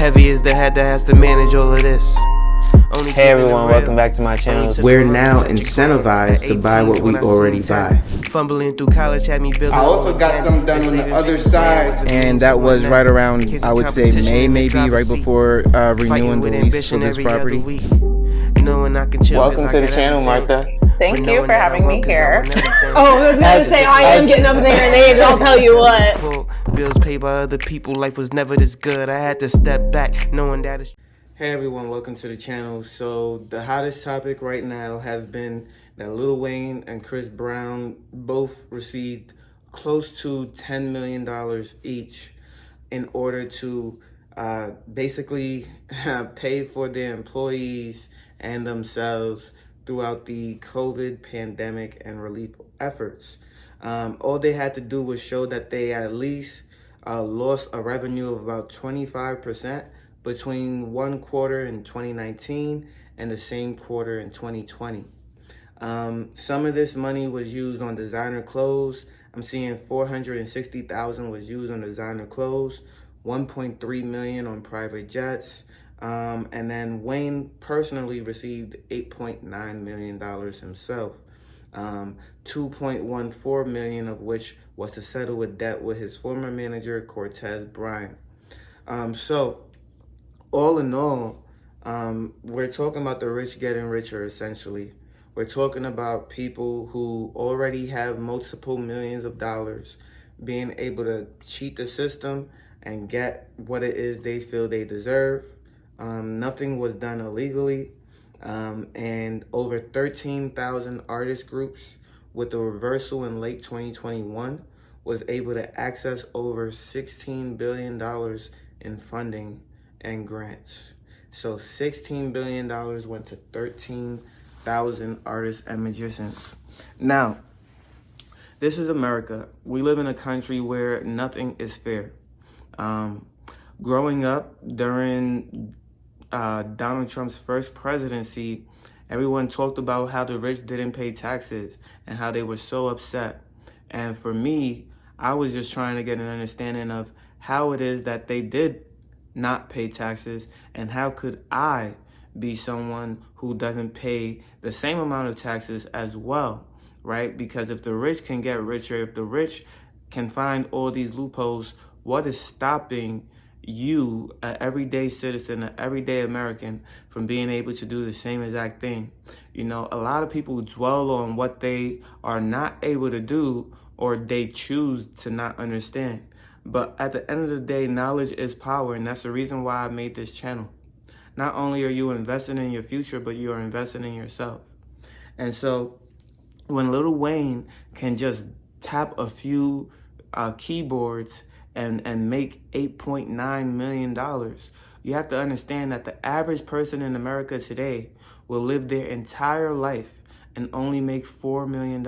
Heavy is the head that has to manage all of this. Hey everyone, welcome back to my channel. We're now incentivized to buy what we already buy. Fumbling through college had me building. I also got something done on the other side. And that was right around, I would say, May, maybe, right before renewing the lease for this property. Welcome to the channel, Martha. Thank you for having me here. Oh, I was going to say, I am getting up in their names, I'll tell you what. Bills paid by other people, life was never this good. I had to step back, knowing that it's... Hey everyone, welcome to the channel. So the hottest topic right now has been that Lil Wayne and Chris Brown both received close to $10 million each in order to basically pay for their employees and themselves throughout the COVID pandemic and relief efforts. All they had to do was show that they at least lost a revenue of about 25% between one quarter in 2019 and the same quarter in 2020. Some of this money was used on designer clothes. I'm seeing $460,000 was used on designer clothes, $1.3 million on private jets, and then Wayne personally received $8.9 million himself, $2.14 million of which was to settle a debt with his former manager, Cortez Bryant. So all in all, we're talking about the rich getting richer, essentially. We're talking about people who already have multiple millions of dollars being able to cheat the system and get what it is they feel they deserve. Nothing was done illegally. And over 13,000 artist groups with the reversal in late 2021 was able to access over $16 billion in funding and grants. So $16 billion went to 13,000 artists and magicians. Now, this is America. We live in a country where nothing is fair. Growing up during Donald Trump's first presidency, everyone talked about how the rich didn't pay taxes and how they were so upset. And for me, I was just trying to get an understanding of how it is that they did not pay taxes, and how could I be someone who doesn't pay the same amount of taxes as well, right? Because if the rich can get richer, if the rich can find all these loopholes, what is stopping you, an everyday citizen, an everyday American, from being able to do the same exact thing? You know, a lot of people dwell on what they are not able to do or they choose to not understand. But at the end of the day, knowledge is power, and that's the reason why I made this channel. Not only are you investing in your future, but you are investing in yourself. And so when Lil Wayne can just tap a few keyboards and make $8.9 million, you have to understand that the average person in America today will live their entire life and only make $4 million.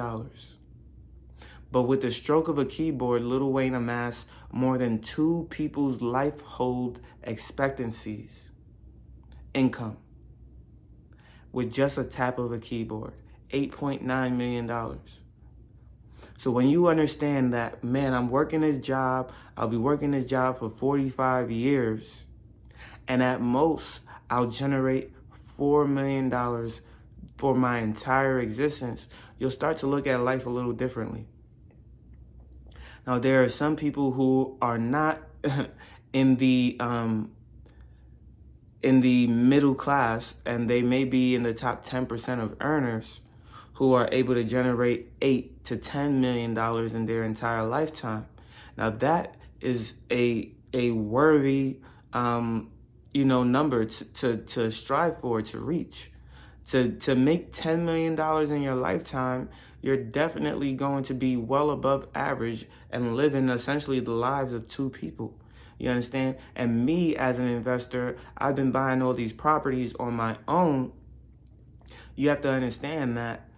But with the stroke of a keyboard, Lil Wayne amassed more than two people's lifehold expectancies, income, with just a tap of a keyboard, $8.9 million. So when you understand that, man, I'm working this job, I'll be working this job for 45 years, and at most, I'll generate $4 million for my entire existence, you'll start to look at life a little differently. Now, there are some people who are not in the middle class, and they may be in the top 10% of earners who are able to generate $8 to $10 million in their entire lifetime. Now, that is a worthy number to strive for, to reach. To make $10 million in your lifetime, you're definitely going to be well above average and living essentially the lives of two people. You understand? And me as an investor, I've been buying all these properties on my own. You have to understand that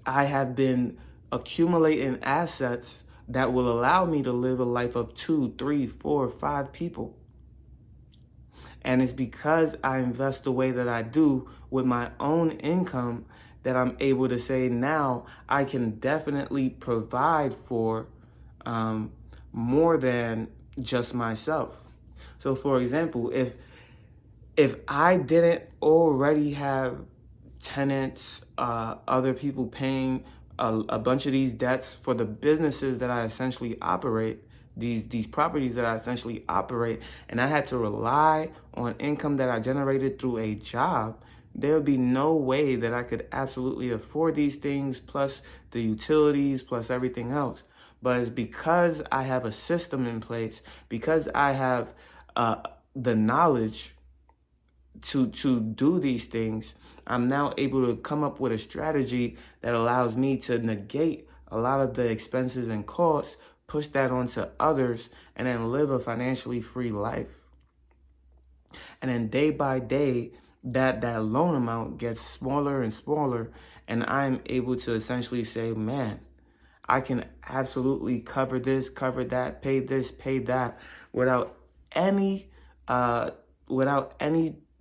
I have been accumulating assets that will allow me to live a life of 2, 3, 4, 5 people. And it's because I invest the way that I do with my own income that I'm able to say now I can definitely provide for more than just myself. So for example, if if I didn't already have tenants, other people paying a bunch of these debts for the businesses that I essentially operate, these properties that I essentially operate, and I had to rely on income that I generated through a job, there would be no way that I could absolutely afford these things, plus the utilities, plus everything else. But it's because I have a system in place, because I have the knowledge to do these things, I'm now able to come up with a strategy that allows me to negate a lot of the expenses and costs, push that onto others, and then live a financially free life. And then day by day, that loan amount gets smaller and smaller, and I'm able to essentially say, man, I can absolutely cover this, cover that, pay this, pay that, without any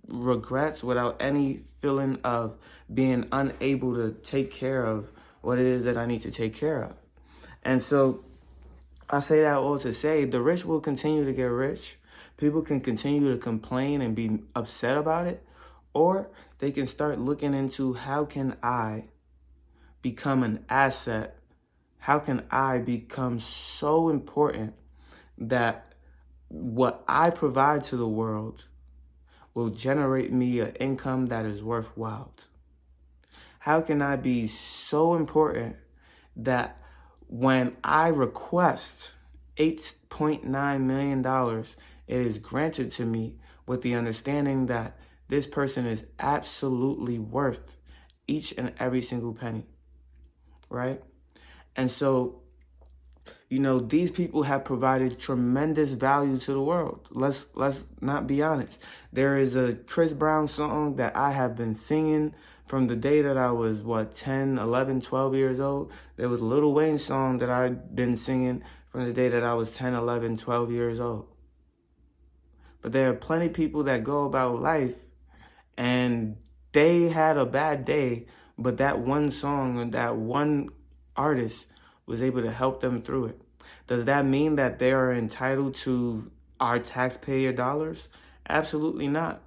regrets, without any feeling of being unable to take care of what it is that I need to take care of. And so I say that all to say the rich will continue to get rich. People can continue to complain and be upset about it, or they can start looking into how can I become an asset? How can I become so important that what I provide to the world will generate me an income that is worthwhile? How can I be so important that when I request $8.9 million, it is granted to me with the understanding that this person is absolutely worth each and every single penny, right? And so, these people have provided tremendous value to the world. Let's not be honest. There is a Chris Brown song that I have been singing from the day that I was, 10, 11, 12 years old. There was a Lil Wayne song that I've been singing from the day that I was 10, 11, 12 years old. But there are plenty of people that go about life and they had a bad day, but that one song and that one artist was able to help them through it. Does that mean that they are entitled to our taxpayer dollars? Absolutely not.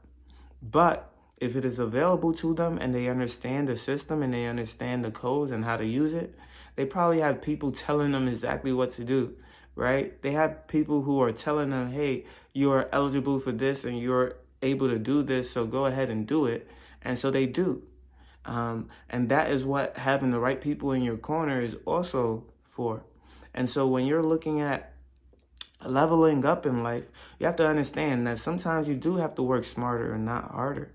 But if it is available to them and they understand the system and they understand the codes and how to use it, they probably have people telling them exactly what to do, right? They have people who are telling them, hey, you are eligible for this and you're able to do this, so go ahead and do it. And so they do. And that is what having the right people in your corner is also for. And so when you're looking at leveling up in life, you have to understand that sometimes you do have to work smarter and not harder.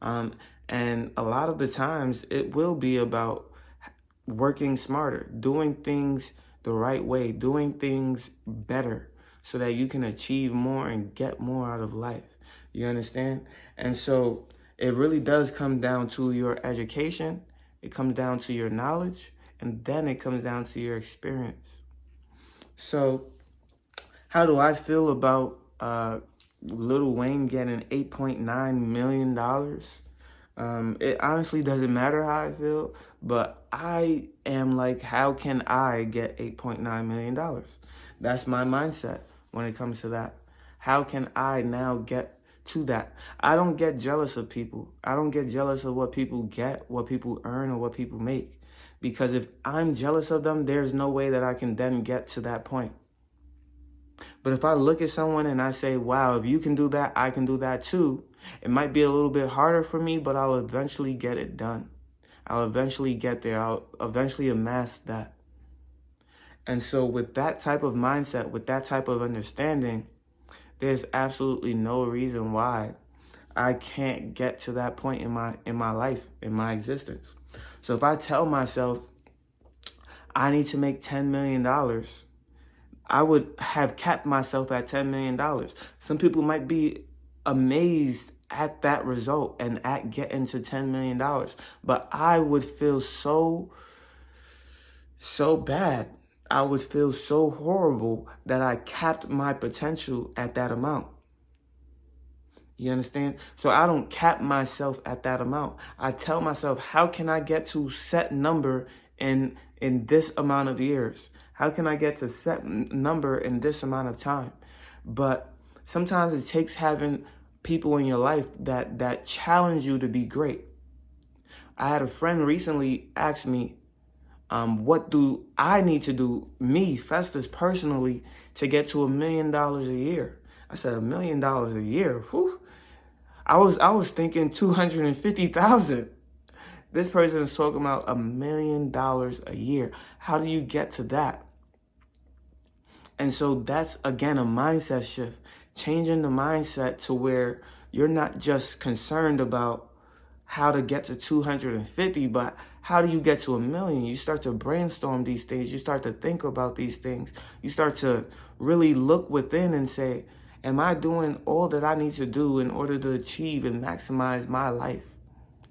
And a lot of the times it will be about working smarter, doing things the right way, doing things better so that you can achieve more and get more out of life. You understand? And so it really does come down to your education. It comes down to your knowledge, and then it comes down to your experience. So how do I feel about Lil Wayne getting $8.9 million? It honestly doesn't matter how I feel, but I am like, how can I get $8.9 million? That's my mindset when it comes to that. How can I now get to that? I don't get jealous of people. I don't get jealous of what people get, what people earn, or what people make. Because if I'm jealous of them, there's no way that I can then get to that point. But if I look at someone and I say, wow, if you can do that, I can do that too. It might be a little bit harder for me, but I'll eventually get it done. I'll eventually get there. I'll eventually amass that. And so with that type of mindset, with that type of understanding, there's absolutely no reason why I can't get to that point in my life, in my existence. So if I tell myself I need to make $10 million, I would have capped myself at $10 million. Some people might be amazed at that result and at getting to $10 million. But I would feel so bad. I would feel so horrible that I capped my potential at that amount. You understand? So I don't cap myself at that amount. I tell myself, how can I get to set number in this amount of years? How can I get to set number in this amount of time? But sometimes it takes having people in your life that challenge you to be great. I had a friend recently ask me, what do I need to do, me, Festus, personally, to get to $1 million a year? I said, $1 million a year? Whew. I was thinking 250,000. This person is talking about $1 million a year. How do you get to that? And so that's, again, a mindset shift. Changing the mindset to where you're not just concerned about how to get to 250, but how do you get to $1 million? You start to brainstorm these things. You start to think about these things. You start to really look within and say, am I doing all that I need to do in order to achieve and maximize my life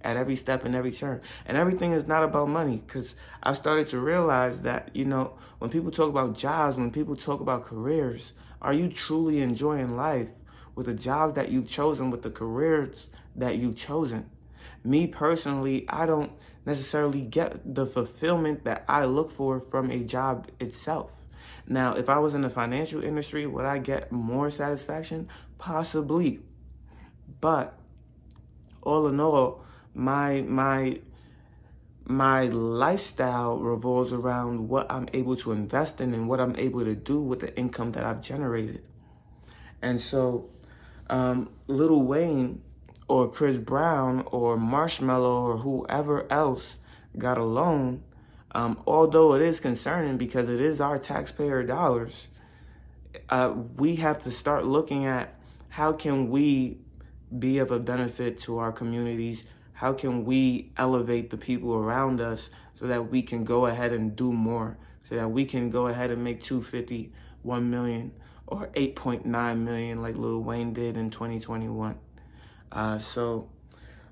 at every step and every turn? And everything is not about money, because I've started to realize that, when people talk about jobs, when people talk about careers, are you truly enjoying life with the jobs that you've chosen, with the careers that you've chosen? Me personally, I don't necessarily get the fulfillment that I look for from a job itself. Now, if I was in the financial industry, would I get more satisfaction? Possibly. But all in all, my lifestyle revolves around what I'm able to invest in and what I'm able to do with the income that I've generated. And so, Lil Wayne or Chris Brown or Marshmello or whoever else got a loan, although it is concerning because it is our taxpayer dollars, we have to start looking at how can we be of a benefit to our communities? How can we elevate the people around us so that we can go ahead and do more, so that we can go ahead and make 250, 1 million, or 8.9 million like Lil Wayne did in 2021. So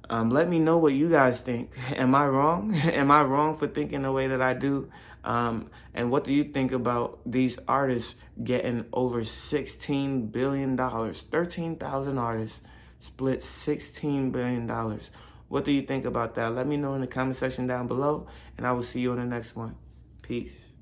let me know what you guys think. Am I wrong? Am I wrong for thinking the way that I do? And what do you think about these artists getting over $16 billion? 13,000 artists split $16 billion. What do you think about that? Let me know in the comment section down below, and I will see you on the next one. Peace.